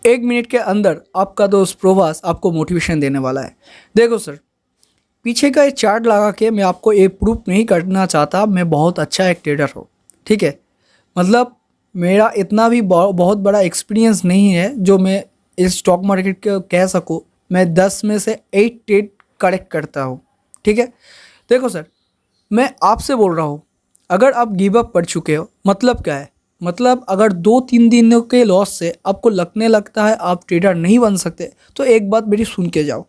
1 minute के अंदर आपका दोस्त प्रभास आपको मोटिवेशन देने वाला है। देखो सर, पीछे का एक चार्ट लगा के मैं आपको ये प्रूफ नहीं करना चाहता मैं बहुत अच्छा एक ट्रेडर हूँ, ठीक है। मतलब मेरा इतना भी बहुत बड़ा एक्सपीरियंस नहीं है जो मैं इस स्टॉक मार्केट के कह सकूँ मैं 10 में से 8 ट्रेड करेक्ट करता हूँ, ठीक है। देखो सर, मैं आपसे बोल रहा हूँ, अगर आप गिव अप कर चुके हो, मतलब क्या है, मतलब अगर 2-3 दिनों के लॉस से आपको लगने लगता है आप ट्रेडर नहीं बन सकते, तो एक बात मेरी सुन के जाओ।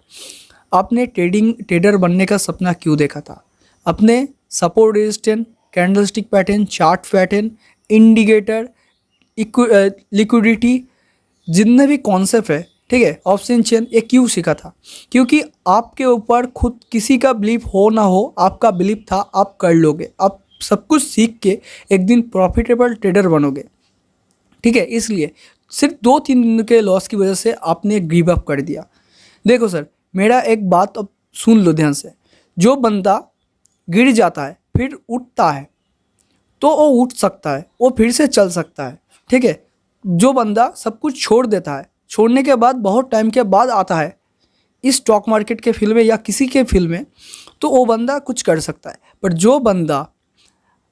आपने ट्रेडर बनने का सपना क्यों देखा था? अपने support resistance, candlestick pattern, chart pattern, indicator, liquidity, जितने भी कॉन्सेप्ट है, ठीक है, ऑप्शन चेन, ये क्यों सीखा था? क्योंकि आपके ऊपर खुद किसी का बिलीफ हो ना हो, आपका बिलीफ था आप कर लोगे। आप सब कुछ सीख के एक दिन प्रॉफिटेबल ट्रेडर बनोगे, ठीक है। इसलिए सिर्फ 2-3 दिन के लॉस की वजह से आपने गिव अप कर दिया। देखो सर, मेरा एक बात अब सुन लो ध्यान से। जो बंदा गिर जाता है फिर उठता है तो वो उठ सकता है, वो फिर से चल सकता है, ठीक है। जो बंदा सब कुछ छोड़ देता है, छोड़ने के बाद बहुत टाइम के बाद आता है इस स्टॉक मार्केट के फील्ड में या किसी के फील्ड में, तो वो बंदा कुछ कर सकता है। पर जो बंदा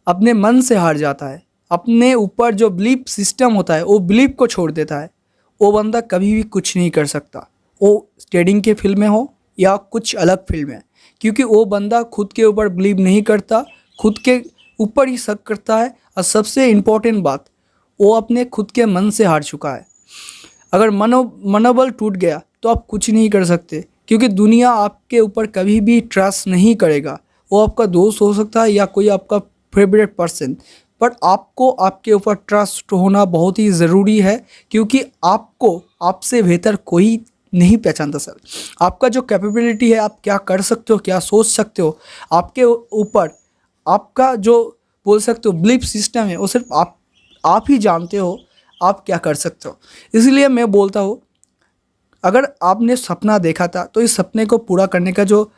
अपने मन से हार जाता है, अपने ऊपर जो बिलीफ सिस्टम होता है वो बिलीफ को छोड़ देता है, वो बंदा कभी भी कुछ नहीं कर सकता, वो ट्रेडिंग के फील्ड में हो या कुछ अलग फील्ड में। क्योंकि वो बंदा खुद के ऊपर बिलीव नहीं करता, खुद के ऊपर ही शक करता है, और सबसे इम्पोर्टेंट बात, वो अपने खुद के मन से हार चुका है। अगर मनोबल टूट गया तो आप कुछ नहीं कर सकते, क्योंकि दुनिया आपके ऊपर कभी भी ट्रस्ट नहीं करेगा। वो आपका दोस्त हो सकता है या कोई आपका फेवरेट पर्सन, पर आपको आपके ऊपर ट्रस्ट होना बहुत ही ज़रूरी है, क्योंकि आपको आपसे बेहतर कोई नहीं पहचानता सर। आपका जो कैपेबिलिटी है, आप क्या कर सकते हो, क्या सोच सकते हो, आपके ऊपर आपका जो बोल सकते हो बिलीफ सिस्टम है, वो सिर्फ आप ही जानते हो आप क्या कर सकते हो। इसलिए मैं बोलता हूँ, अगर आपने सपना देखा था तो इस सपने को पूरा करने का जो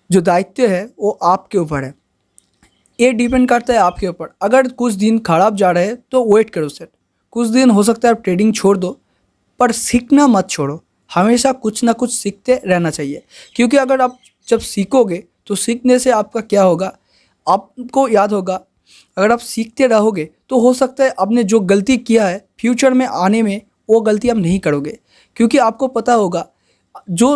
दायित्व है वो आपके ऊपर है। ये डिपेंड करता है आपके ऊपर। अगर कुछ दिन खराब जा रहे हैं तो वेट करो सर, कुछ दिन हो सकता है आप ट्रेडिंग छोड़ दो, पर सीखना मत छोड़ो। हमेशा कुछ ना कुछ सीखते रहना चाहिए, क्योंकि अगर आप जब सीखोगे तो सीखने से आपका क्या होगा, आपको याद होगा। अगर आप सीखते रहोगे तो हो सकता है आपने जो गलती किया है फ्यूचर में आने में वो गलती आप नहीं करोगे, क्योंकि आपको पता होगा जो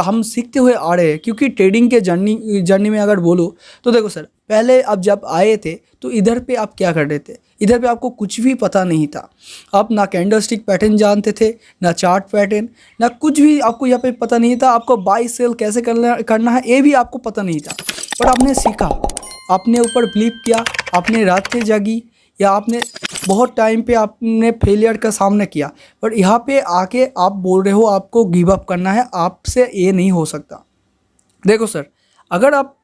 हम सीखते हुए आ रहे हैं। क्योंकि ट्रेडिंग के जर्नी में अगर बोलो तो देखो सर, पहले आप जब आए थे तो इधर पे आप क्या कर रहे थे, इधर पे आपको कुछ भी पता नहीं था। आप ना कैंडलस्टिक पैटर्न जानते थे, ना चार्ट पैटर्न, ना कुछ भी आपको यहाँ पे पता नहीं था। आपको बाई सेल कैसे करना है ये भी आपको पता नहीं था, पर आपने सीखा, अपने ऊपर बिलीव किया, आपने रातें जागी, या आपने बहुत टाइम पे आपने फेलियर का सामना किया। पर यहाँ पे आके आप बोल रहे हो आपको गिव अप करना है, आपसे ये नहीं हो सकता। देखो सर, अगर आप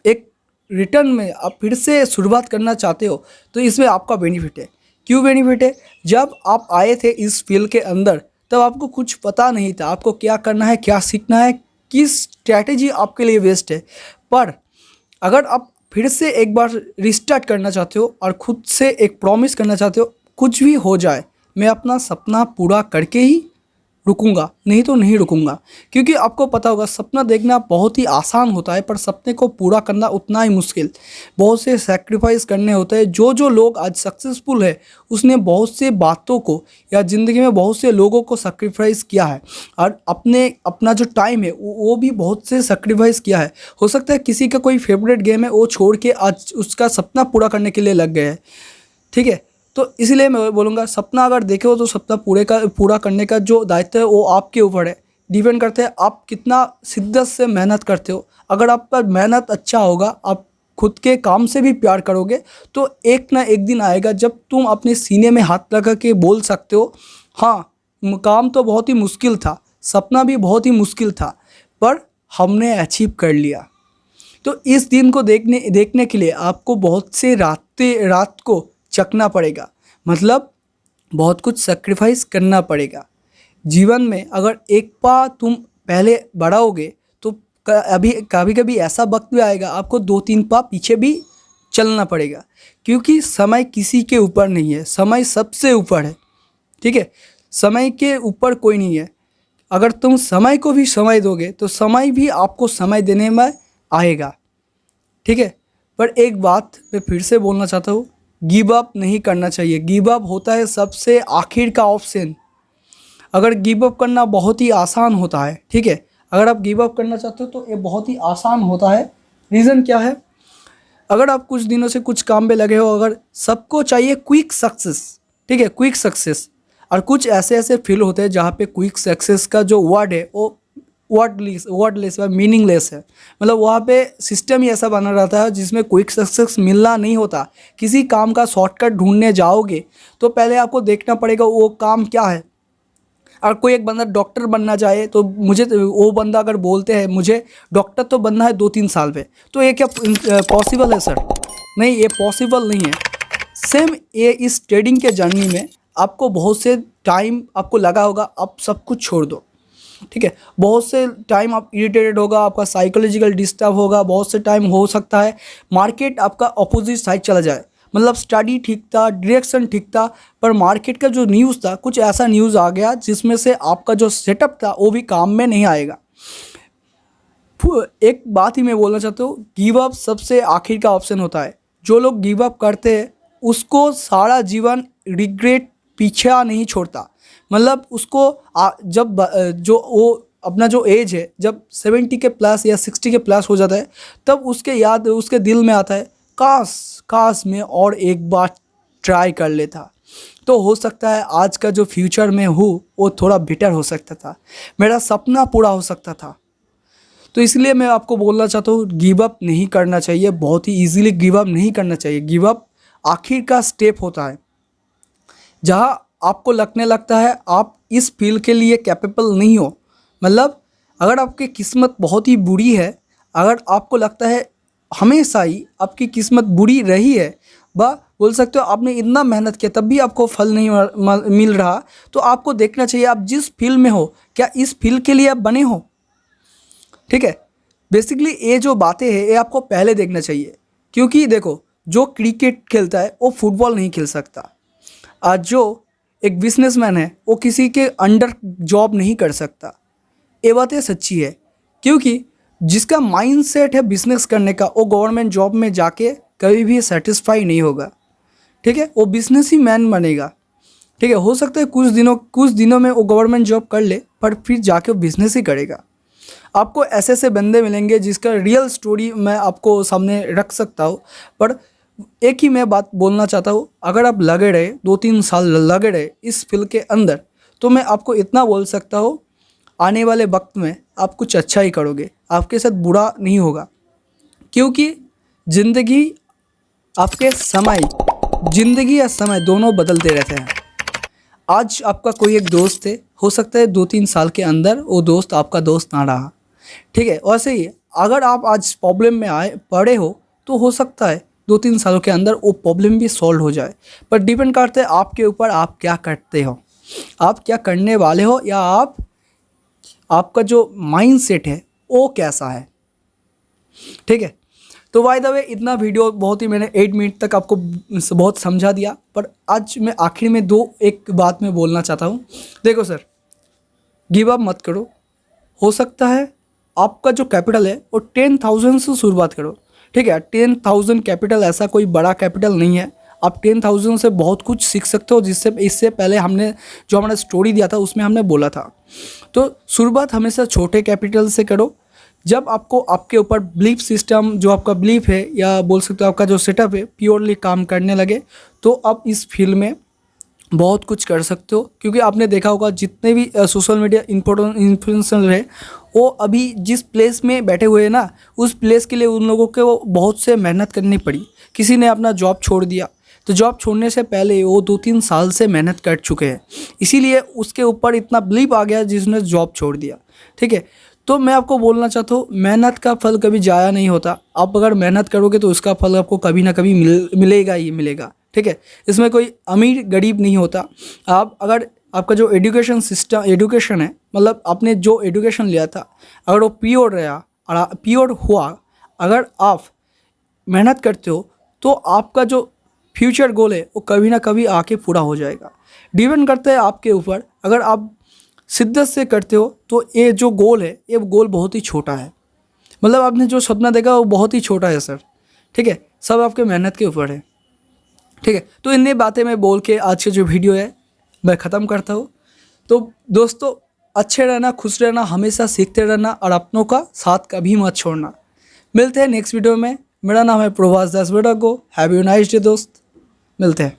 एक रिटर्न में आप फिर से शुरुआत करना चाहते हो तो इसमें आपका बेनिफिट है। क्यों बेनिफिट है? जब आप आए थे इस फील्ड के अंदर तब आपको कुछ पता नहीं था आपको क्या करना है, क्या सीखना है, किस स्ट्रैटेजी आपके लिए बेस्ट है। पर अगर आप फिर से एक बार रिस्टार्ट करना चाहते हो और खुद से एक प्रॉमिस करना चाहते हो, कुछ भी हो जाए मैं अपना सपना पूरा करके ही रुकूंगा, नहीं तो नहीं रुकूंगा। क्योंकि आपको पता होगा सपना देखना बहुत ही आसान होता है, पर सपने को पूरा करना उतना ही मुश्किल। बहुत से सैक्रिफाइस करने होते हैं। जो जो लोग आज सक्सेसफुल है उसने बहुत से बातों को या ज़िंदगी में बहुत से लोगों को सैक्रिफाइस किया है, और अपना जो टाइम है वो भी बहुत से सैक्रिफाइस किया है। हो सकता है किसी का कोई फेवरेट गेम है वो छोड़ के आज उसका सपना पूरा करने के लिए लग गए हैं, ठीक है। तो इसलिए मैं बोलूँगा, सपना अगर देखे हो तो सपना पूरा करने का जो दायित्व है वो आपके ऊपर है। डिपेंड करते हैं आप कितना शिद्दत से मेहनत करते हो। अगर आपका मेहनत अच्छा होगा, आप खुद के काम से भी प्यार करोगे, तो एक ना एक दिन आएगा जब तुम अपने सीने में हाथ लगा के बोल सकते हो, हाँ काम तो बहुत ही मुश्किल था, सपना भी बहुत ही मुश्किल था, पर हमने अचीव कर लिया। तो इस दिन को देखने के लिए आपको बहुत से रात को चकना पड़ेगा, मतलब बहुत कुछ सैक्रिफाइस करना पड़ेगा। जीवन में अगर एक बार तुम पहले बढ़ाओगे तो अभी कभी कभी ऐसा वक्त भी आएगा आपको 2-3 पा पीछे भी चलना पड़ेगा, क्योंकि समय किसी के ऊपर नहीं है, समय सबसे ऊपर है, ठीक है। समय के ऊपर कोई नहीं है। अगर तुम समय को भी समय दोगे तो समय भी आपको समय देने में आएगा, ठीक है। पर एक बात मैं फिर से बोलना चाहता हूँ, गिव अप नहीं करना चाहिए। गिव अप होता है सबसे आखिर का ऑप्शन। अगर गिव अप करना बहुत ही आसान होता है, ठीक है, अगर आप गिव अप करना चाहते हो तो ये बहुत ही आसान होता है। रीज़न क्या है? अगर आप कुछ दिनों से कुछ काम पे लगे हो, अगर सबको चाहिए क्विक सक्सेस, ठीक है, क्विक सक्सेस, और कुछ ऐसे ऐसे फील होते हैं जहाँ पे क्विक सक्सेस का जो वर्ड है वो वर्डलेस है, मीनिंगलेस है। मतलब वहाँ पे सिस्टम ही ऐसा बना रहता है जिसमें क्विक सक्सेस मिलना नहीं होता। किसी काम का शॉर्टकट ढूंढने जाओगे तो पहले आपको देखना पड़ेगा वो काम क्या है। और कोई एक बंदा डॉक्टर बनना चाहे तो वो बंदा अगर बोलते हैं मुझे डॉक्टर तो बनना है 2-3 साल में, तो ये क्या पॉसिबल है सर? नहीं, ये पॉसिबल नहीं है। सेम ये इस ट्रेडिंग के जर्नी में आपको बहुत से टाइम आपको लगा होगा, आप सब कुछ छोड़ दो, ठीक है। बहुत से टाइम आप इरिटेटेड होगा, आपका साइकोलॉजिकल डिस्टर्ब होगा, बहुत से टाइम हो सकता है मार्केट आपका अपोजिट साइड चला जाए। मतलब स्टडी ठीक था, डायरेक्शन ठीक था, पर मार्केट का जो न्यूज़ था कुछ ऐसा न्यूज़ आ गया जिसमें से आपका जो सेटअप था वो भी काम में नहीं आएगा। एक बात ही मैं बोलना चाहता हूँ, गिव अप सबसे आखिर का ऑप्शन होता है। जो लोग गिव अप करते हैं उसको सारा जीवन रिग्रेट पीछा नहीं छोड़ता। मतलब उसको जब जो वो अपना जो एज है जब 70 के प्लस या 60 के प्लस हो जाता है, तब उसके दिल में आता है काश काश मैं और एक बार ट्राई कर लेता, तो हो सकता है आज का जो फ्यूचर में हूँ वो थोड़ा बेटर हो सकता था, मेरा सपना पूरा हो सकता था। तो इसलिए मैं आपको बोलना चाहता हूँ गिव अप नहीं करना चाहिए, बहुत ही इजीली गिव अप नहीं करना चाहिए। गिव अप आखिर का स्टेप होता है जहाँ आपको लगने लगता है आप इस फील्ड के लिए कैपेबल नहीं हो। मतलब अगर आपकी किस्मत बहुत ही बुरी है, अगर आपको लगता है हमेशा ही आपकी किस्मत बुरी रही है, बोल सकते हो आपने इतना मेहनत किया तब भी आपको फल नहीं मिल रहा, तो आपको देखना चाहिए आप जिस फील्ड में हो क्या इस फील्ड के लिए आप बने हो, ठीक है। बेसिकली ये जो बातें हैं ये आपको पहले देखना चाहिए, क्योंकि देखो जो क्रिकेट खेलता है वो फुटबॉल नहीं खेल सकता। आज जो एक बिजनेसमैन है वो किसी के अंडर जॉब नहीं कर सकता। ये बातें सच्ची है, क्योंकि जिसका माइंडसेट है बिजनेस करने का वो गवर्नमेंट जॉब में जाके कभी भी सेटिस्फाई नहीं होगा, ठीक है। वो बिजनेस ही मैन बनेगा, ठीक है। हो सकता है कुछ दिनों में वो गवर्नमेंट जॉब कर ले, पर फिर जाके वो बिजनेस ही करेगा। आपको ऐसे ऐसे बंदे मिलेंगे जिसका रियल स्टोरी मैं आपको सामने रख सकता हूँ, पर एक ही मैं बात बोलना चाहता हूँ, अगर आप लगे रहे 2-3 साल लगे रहे इस फील्ड के अंदर, तो मैं आपको इतना बोल सकता हूँ आने वाले वक्त में आप कुछ अच्छा ही करोगे, आपके साथ बुरा नहीं होगा। क्योंकि ज़िंदगी या समय दोनों बदलते रहते हैं। आज आपका कोई एक दोस्त है, हो सकता है 2-3 साल के अंदर वो दोस्त आपका दोस्त ना रहा, ठीक है। वैसे ही अगर आप आज प्रॉब्लम में पड़े हो तो हो सकता है 2-3 सालों के अंदर वो प्रॉब्लम भी सॉल्व हो जाए, पर डिपेंड करता है आपके ऊपर आप क्या करते हो, आप क्या करने वाले हो, या आपका जो माइंडसेट है वो कैसा है, ठीक है। तो बाय द वे इतना वीडियो बहुत ही मैंने 8 मिनट तक आपको बहुत समझा दिया, पर आज मैं आखिर में एक बात मैं बोलना चाहता हूँ। देखो सर, गिव अप मत करो। हो सकता है आपका जो कैपिटल है वो 10,000 से शुरुआत करो, ठीक है। 10,000 कैपिटल ऐसा कोई बड़ा कैपिटल नहीं है। आप 10,000 से बहुत कुछ सीख सकते हो, इससे पहले हमने जो हमारा स्टोरी दिया था उसमें हमने बोला था। तो शुरुआत हमेशा छोटे कैपिटल से करो। जब आपको आपके ऊपर बिलीफ सिस्टम, जो आपका बिलीफ है या बोल सकते हो आपका जो सेटअप है प्योरली काम करने लगे, तो आप इस फील्ड में बहुत कुछ कर सकते हो। क्योंकि आपने देखा होगा जितने भी सोशल मीडिया इन्फ्लुएंसर है वो अभी जिस प्लेस में बैठे हुए हैं ना, उस प्लेस के लिए उन लोगों को बहुत से मेहनत करनी पड़ी। किसी ने अपना जॉब छोड़ दिया, तो जॉब छोड़ने से पहले वो 2-3 साल से मेहनत कर चुके हैं, इसीलिए उसके ऊपर इतना बिलीव आ गया जिसने जॉब छोड़ दिया, ठीक है। तो मैं आपको बोलना चाहता हूँ मेहनत का फल कभी ज़ाया नहीं होता। आप अगर मेहनत करोगे तो उसका फल आपको कभी ना कभी मिलेगा ही मिलेगा, ठीक है। इसमें कोई अमीर गरीब नहीं होता। आप अगर आपका जो एजुकेशन है, मतलब आपने जो एजुकेशन लिया था, अगर वो प्योर हुआ, अगर आप मेहनत करते हो तो आपका जो फ्यूचर गोल है वो कभी ना कभी आके पूरा हो जाएगा। डिपेंड करता है आपके ऊपर। अगर आप शिद्दत से करते हो तो ये जो गोल है ये गोल बहुत ही छोटा है, मतलब आपने जो सपना देखा वो बहुत ही छोटा है सर, ठीक है। सब आपके मेहनत के ऊपर है, ठीक है। तो इन्हीं बातें मैं बोल के आज की जो वीडियो है मैं ख़त्म करता हूँ। तो दोस्तों, अच्छे रहना, खुश रहना, हमेशा सीखते रहना और अपनों का साथ कभी मत छोड़ना। मिलते हैं नेक्स्ट वीडियो में। मेरा नाम है प्रभास दास बेटा को। हैव यू नाइस डे दोस्त, मिलते हैं।